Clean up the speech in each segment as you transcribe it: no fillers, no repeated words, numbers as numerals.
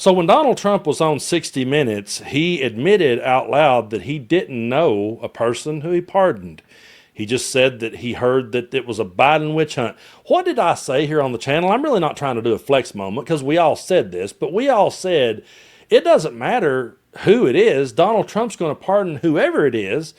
So when Donald Trump was on 60 Minutes, he admitted out loud that he didn't know a person who he pardoned. He just said that he heard that it was a Biden witch hunt. What did I say here on the channel? I'm really not trying to do a flex moment because we all said this, but we all said it doesn't matter who it is. Donald Trump's going to pardon whoever it is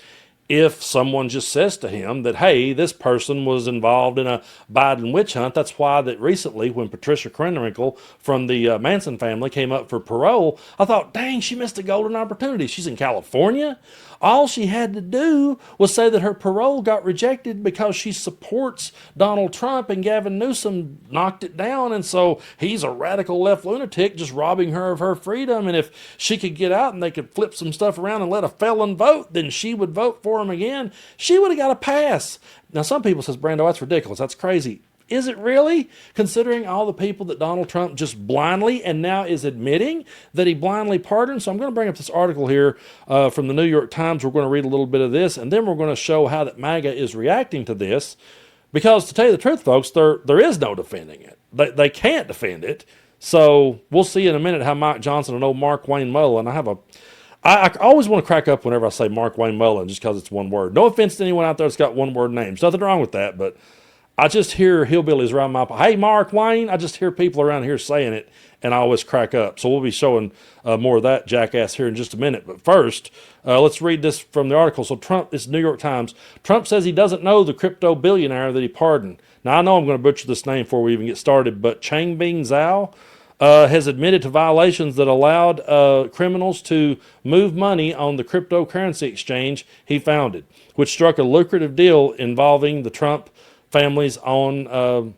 if someone just says to him that, hey, this person was involved in a Biden witch hunt. That's why that recently when Patricia Krenwinkel from the Manson family came up for parole, I thought, dang, she missed a golden opportunity. She's in California. All she had to do was say that her parole got rejected because she supports Donald Trump and Gavin Newsom knocked it down. And so he's a radical left lunatic just robbing her of her freedom. And if she could get out and they could flip some stuff around and let a felon vote, then she would vote for him again. She would have got a pass. Now, some people says, Brando, that's ridiculous. That's crazy. Is it really? Considering all the people that Donald Trump just blindly and now is admitting that he blindly pardoned. So I'm going to bring up this article here from the New York Times. We're going to read a little bit of this, and then we're going to show how that MAGA is reacting to this. Because to tell you the truth, folks, there is no defending it. They can't defend it. So we'll see in a minute how Mike Johnson and old Mark Wayne Mullen. I always want to crack up whenever I say Mark Wayne Mullen just because it's one word. No offense to anyone out there that's got one word names. Nothing wrong with that, but I just hear hillbillies around my, hey, Mark Wayne. I just hear people around here saying it, and I always crack up. So we'll be showing more of that jackass here in just a minute. But first, let's read this from the article. So Trump, this is New York Times. Trump says he doesn't know the crypto billionaire that he pardoned. Now, I know I'm going to butcher this name before we even get started, but Changbing Zhao has admitted to violations that allowed criminals to move money on the cryptocurrency exchange he founded, which struck a lucrative deal involving the Trump families on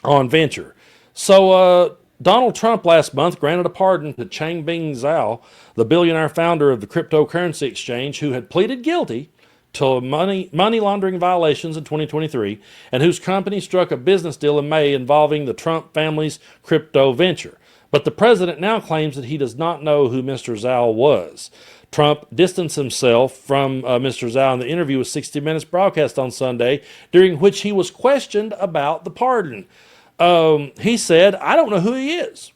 venture. So Donald Trump last month granted a pardon to Changbing Zhao, the billionaire founder of the cryptocurrency exchange, who had pleaded guilty to money laundering violations in 2023, and whose company struck a business deal in May involving the Trump family's crypto venture. But the president now claims that he does not know who Mr. Zhao was. Trump distanced himself from Mr. Zhao in the interview with 60 Minutes broadcast on Sunday, during which he was questioned about the pardon. He said, I don't know who he is.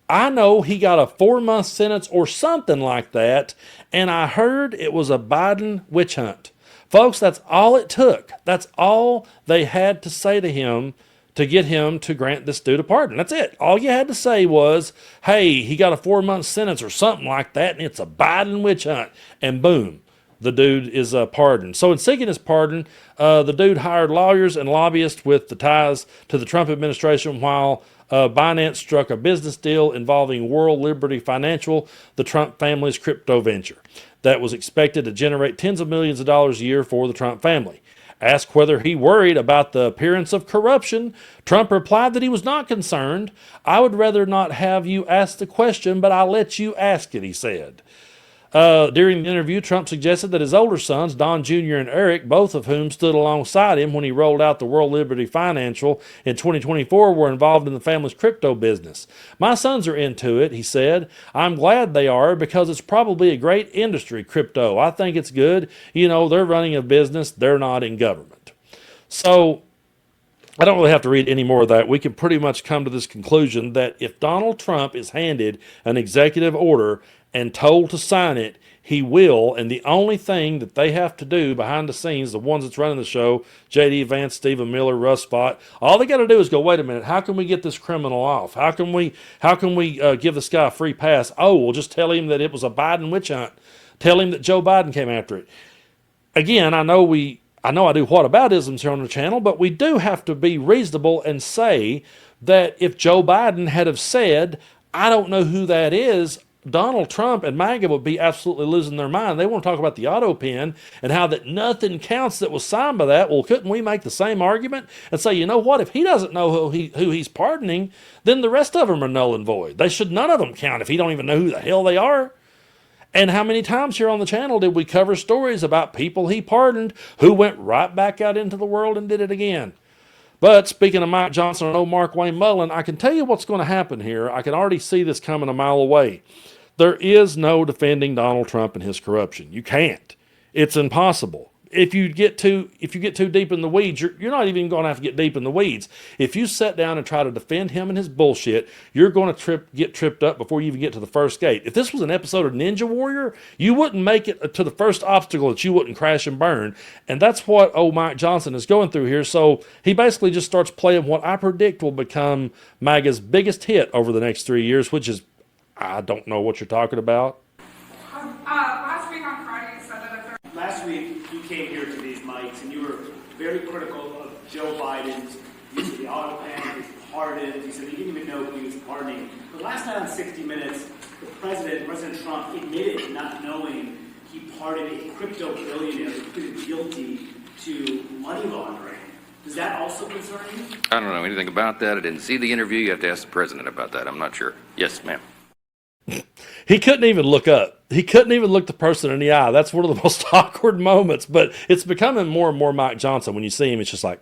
I know he got a 4-month sentence or something like that, and I heard it was a Biden witch hunt. Folks, that's all it took. That's all they had to say to him to get him to grant this dude a pardon. That's it. All you had to say was, hey, he got a 4-month sentence or something like that, and it's a Biden witch hunt. And boom, the dude is pardoned. So in seeking his pardon, the dude hired lawyers and lobbyists with the ties to the Trump administration while Binance struck a business deal involving World Liberty Financial, the Trump family's crypto venture, that was expected to generate tens of millions of dollars a year for the Trump family. Asked whether he worried about the appearance of corruption, Trump replied that he was not concerned. I would rather not have you ask the question, but I'll let you ask it, he said. During the interview, Trump suggested that his older sons, Don Jr. and Eric, both of whom stood alongside him when he rolled out the World Liberty Financial in 2024, were involved in the family's crypto business. My sons are into it, he said. I'm glad they are because it's probably a great industry, crypto. I think it's good. You know, they're running a business. They're not in government. So I don't really have to read any more of that. We can pretty much come to this conclusion that if Donald Trump is handed an executive order and told to sign it, he will. And the only thing that they have to do behind the scenes, the ones that's running the show, J.D. Vance, Stephen Miller, Russ Spott, all they got to do is go, wait a minute, how can we get this criminal off? How can we give this guy a free pass? Oh, we'll just tell him that it was a Biden witch hunt. Tell him that Joe Biden came after it. Again, I know I do whataboutisms here on the channel, but we do have to be reasonable and say that if Joe Biden had have said, I don't know who that is, Donald Trump and MAGA would be absolutely losing their mind. They want to talk about the auto pen and how that nothing counts that was signed by that. Well, couldn't we make the same argument and say, you know what, if he doesn't know who he's pardoning, then the rest of them are null and void. None of them count if he don't even know who the hell they are. And how many times here on the channel did we cover stories about people he pardoned who went right back out into the world and did it again? But speaking of Mike Johnson and old Mark Wayne Mullen, I can tell you what's going to happen here. I can already see this coming a mile away. There is no defending Donald Trump and his corruption. You can't. It's impossible. if you get too deep in the weeds, you're not even going to have to get deep in the weeds. If you sit down and try to defend him and his bullshit, you're going to get tripped up before you even get to the first gate. If this was an episode of Ninja Warrior, you wouldn't make it to the first obstacle that you wouldn't crash and burn. And that's what old Mike Johnson is going through here. So he basically just starts playing what I predict will become MAGA's biggest hit over the next 3 years, which is, I don't know what you're talking about. Last week on Friday, you said that if Last week, you came here to these mics and you were very critical of Joe Biden's use of the auto pen, his pardons. You said he didn't even know who he was pardoning. But last night on 60 Minutes, President Trump, admitted not knowing he pardoned a crypto billionaire who pleaded guilty to money laundering. Does that also concern you? I don't know anything about that. I didn't see the interview. You have to ask the president about that. I'm not sure. Yes, ma'am. He couldn't even look up. He couldn't even look the person in the eye. That's one of the most awkward moments. But it's becoming more and more Mike Johnson. When you see him, it's just like,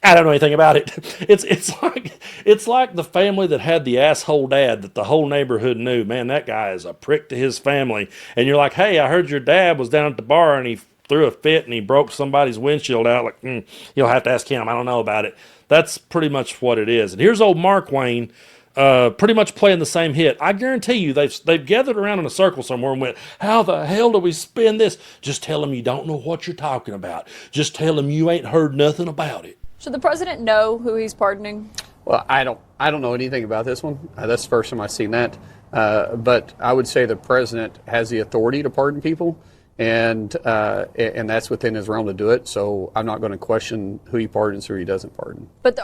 I don't know anything about it. It's like the family that had the asshole dad that the whole neighborhood knew. Man, that guy is a prick to his family. And you're like, hey, I heard your dad was down at the bar and he threw a fit and he broke somebody's windshield out. Like, you'll have to ask him. I don't know about it. That's pretty much what it is. And here's old Mark Wayne. Pretty much playing the same hit. I guarantee you they've gathered around in a circle somewhere and went, how the hell do we spin this? Just tell them you don't know what you're talking about. Just tell them you ain't heard nothing about it. Should the president know who he's pardoning? Well, I don't know anything about this one. That's the first time I've seen that. But I would say the president has the authority to pardon people, and that's within his realm to do it. So I'm not going to question who he pardons or he doesn't pardon. But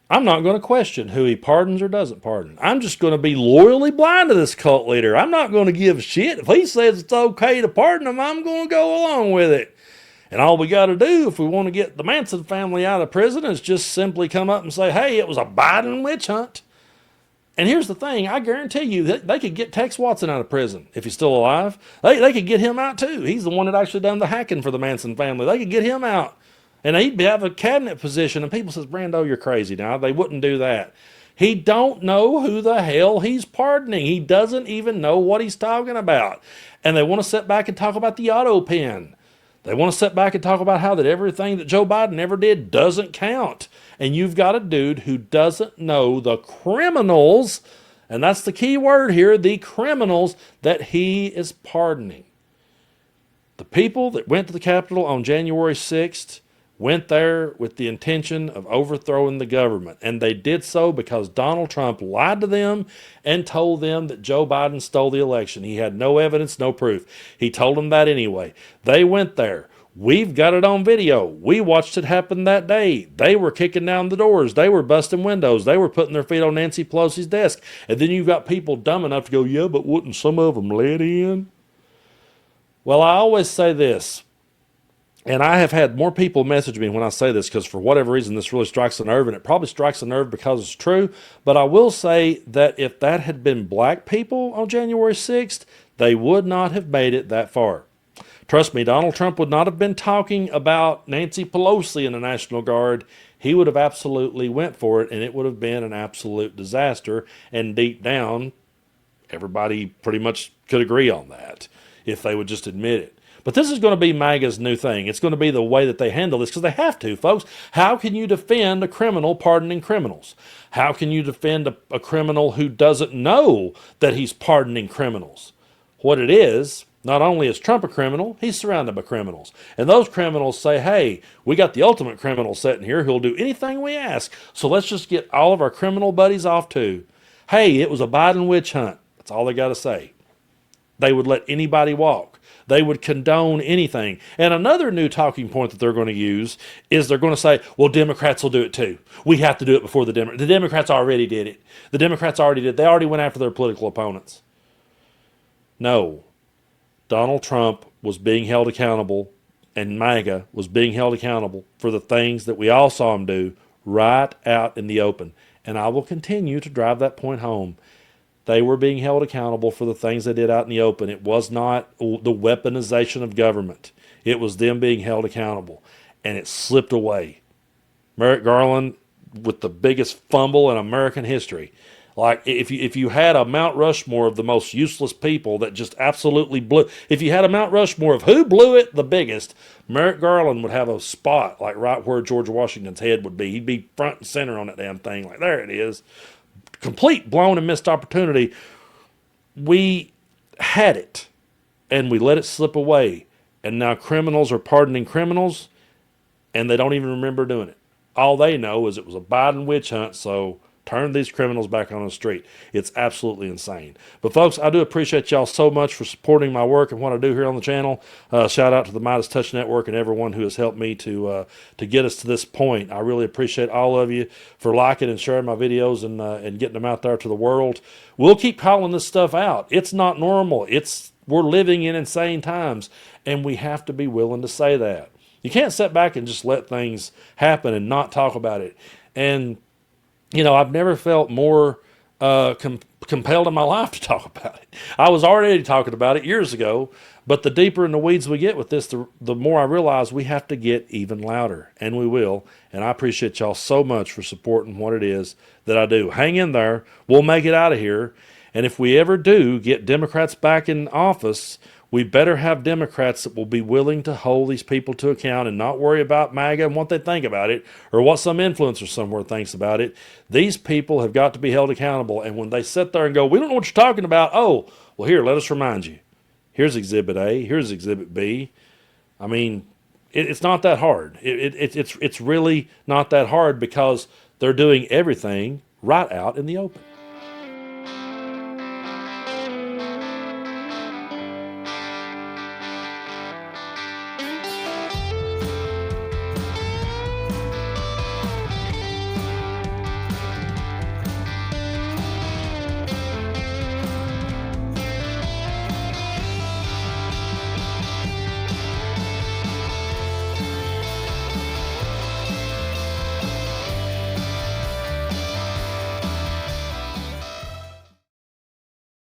I'm not going to question who he pardons or doesn't pardon. I'm just going to be loyally blind to this cult leader. I'm not going to give a shit. If he says it's okay to pardon him, I'm going to go along with it. And all we got to do if we want to get the Manson family out of prison is just simply come up and say, hey, it was a Biden witch hunt. And here's the thing. I guarantee you that they could get Tex Watson out of prison if he's still alive. They could get him out too. He's the one that actually done the hacking for the Manson family. They could get him out. And he'd have a cabinet position, and people says, Brando, you're crazy. Now, they wouldn't do that. He don't know who the hell he's pardoning. He doesn't even know what he's talking about. And they want to sit back and talk about the auto pen. They want to sit back and talk about how that everything that Joe Biden ever did doesn't count. And you've got a dude who doesn't know the criminals, and that's the key word here, the criminals that he is pardoning. The people that went to the Capitol on January 6th went there with the intention of overthrowing the government. And they did so because Donald Trump lied to them and told them that Joe Biden stole the election. He had no evidence, no proof. He told them that anyway. They went there. We've got it on video. We watched it happen that day. They were kicking down the doors. They were busting windows. They were putting their feet on Nancy Pelosi's desk. And then you've got people dumb enough to go, yeah, but wouldn't some of them let in? Well, I always say this. And I have had more people message me when I say this because for whatever reason this really strikes a nerve, and it probably strikes a nerve because it's true. But I will say that if that had been black people on January 6th, they would not have made it that far. Trust me, Donald Trump would not have been talking about Nancy Pelosi and the National Guard. He would have absolutely went for it, and it would have been an absolute disaster. And deep down, everybody pretty much could agree on that if they would just admit it. But this is going to be MAGA's new thing. It's going to be the way that they handle this because they have to, folks. How can you defend a criminal pardoning criminals? How can you defend a criminal who doesn't know that he's pardoning criminals? What it is, not only is Trump a criminal, he's surrounded by criminals. And those criminals say, hey, we got the ultimate criminal sitting here who'll do anything we ask. So let's just get all of our criminal buddies off too. Hey, it was a Biden witch hunt. That's all they got to say. They would let anybody walk. They would condone anything. And another new talking point that they're going to use is they're going to say, well, Democrats will do it too. We have to do it before the Democrats. The Democrats already did it. The Democrats already did. They already went after their political opponents. No. Donald Trump was being held accountable, and MAGA was being held accountable for the things that we all saw him do right out in the open. And I will continue to drive that point home. They were being held accountable for the things they did out in the open. It was not the weaponization of government. It was them being held accountable. And it slipped away. Merrick Garland, with the biggest fumble in American history, Like if you had a Mount Rushmore of the most useless people that just absolutely blew, if you had a Mount Rushmore of who blew it the biggest, Merrick Garland would have a spot like right where George Washington's head would be. He'd be front and center on that damn thing. Like there it is, complete blown and missed opportunity. We had it, and we let it slip away, and now criminals are pardoning criminals, and they don't even remember doing it. All they know is it was a Biden witch hunt, so turn these criminals back on the street. It's absolutely insane. But folks, I do appreciate y'all so much for supporting my work and what I do here on the channel. Shout out to the Midas Touch Network and everyone who has helped me to get us to this point. I really appreciate all of you for liking and sharing my videos and getting them out there to the world. We'll keep calling this stuff out. It's not normal. We're living in insane times, and we have to be willing to say that. You can't sit back and just let things happen and not talk about it. And you know, I've never felt more compelled in my life to talk about it. I was already talking about it years ago, but the deeper in the weeds we get with this, the more I realize we have to get even louder, and we will. And I appreciate y'all so much for supporting what it is that I do. Hang in there. We'll make it out of here. And if we ever do get Democrats back in office, we better have Democrats that will be willing to hold these people to account and not worry about MAGA and what they think about it or what some influencer somewhere thinks about it. These people have got to be held accountable. And when they sit there and go, we don't know what you're talking about. Oh, well, here, let us remind you. Here's Exhibit A. Here's Exhibit B. I mean, it's not that hard. It's really not that hard because they're doing everything right out in the open.